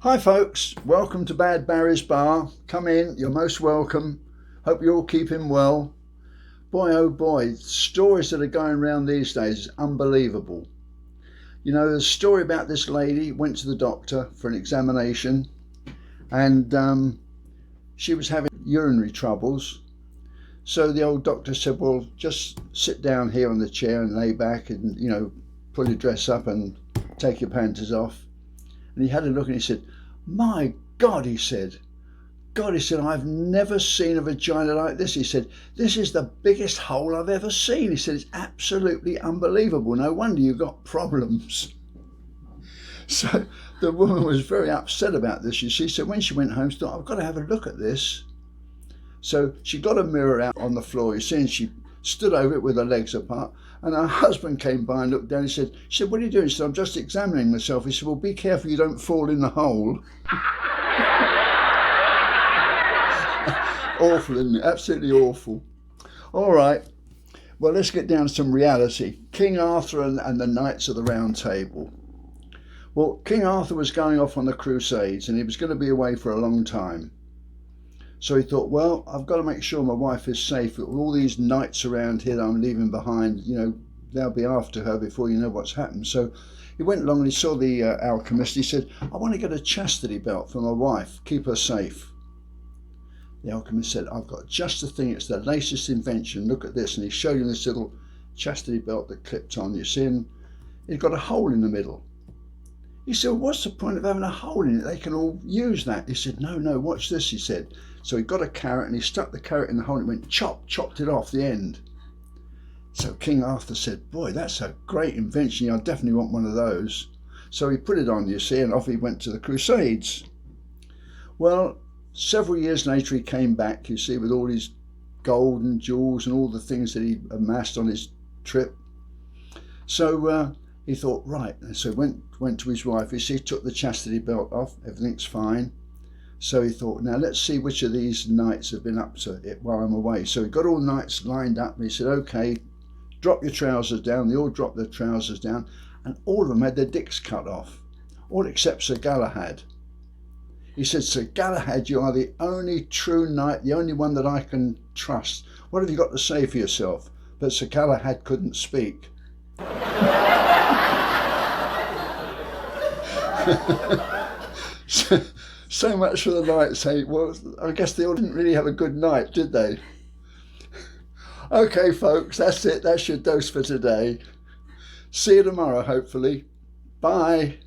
Hi folks, welcome to Bad Barry's Bar. Come in, you're most welcome. Hope you're all keeping well. Boy oh boy, stories that are going around these days is unbelievable. You know, there's a story about this lady went to the doctor for an examination and she was having urinary troubles. So the old doctor said, well, just sit down here on the chair and lay back and, pull your dress up and take your panties off. And he had a look and he said, my God, he said, I've never seen a vagina like this. He said, this is the biggest hole I've ever seen. He said, it's absolutely unbelievable. No wonder you've got problems. So the woman was very upset about this, you see. So when she went home, she thought, I've got to have a look at this. So she got a mirror out on the floor, you see, and she stood over it with her legs apart. And her husband came by and looked down. She said, what are you doing? She said, I'm just examining myself. He said, well, be careful you don't fall in the hole. Awful, isn't it? Absolutely awful. All right. Well, let's get down to some reality. King Arthur and the Knights of the Round Table. Well, King Arthur was going off on the Crusades and he was going to be away for a long time. So he thought, well, I've got to make sure my wife is safe. With all these knights around here that I'm leaving behind, they'll be after her before you know what's happened. So he went along and he saw the alchemist. He said, I want to get a chastity belt for my wife, keep her safe. The alchemist said, I've got just the thing, it's the latest invention, look at this. And he showed him this little chastity belt that clipped on, you see, and it's got a hole in the middle. He said, well, what's the point of having a hole in it? They can all use that. He said, no, watch this, he said. So he got a carrot and he stuck the carrot in the hole and went chopped it off the end. So King Arthur said, boy, that's a great invention. I definitely want one of those. So he put it on, you see, and off he went to the Crusades. Well, several years later he came back, you see, with all his gold and jewels and all the things that he amassed on his trip. So he thought, right, so went to his wife. You see, he took the chastity belt off, everything's fine. So he thought, now let's see which of these knights have been up to it while I'm away. So he got all knights lined up and he said, okay, drop your trousers down. They all dropped their trousers down and all of them had their dicks cut off, all except Sir Galahad. He said, Sir Galahad, you are the only true knight, the only one that I can trust. What have you got to say for yourself? But Sir Galahad couldn't speak. So much for the night. Well, I guess they all didn't really have a good night, did they? Okay, folks, that's it. That's your dose for today. See you tomorrow, hopefully. Bye.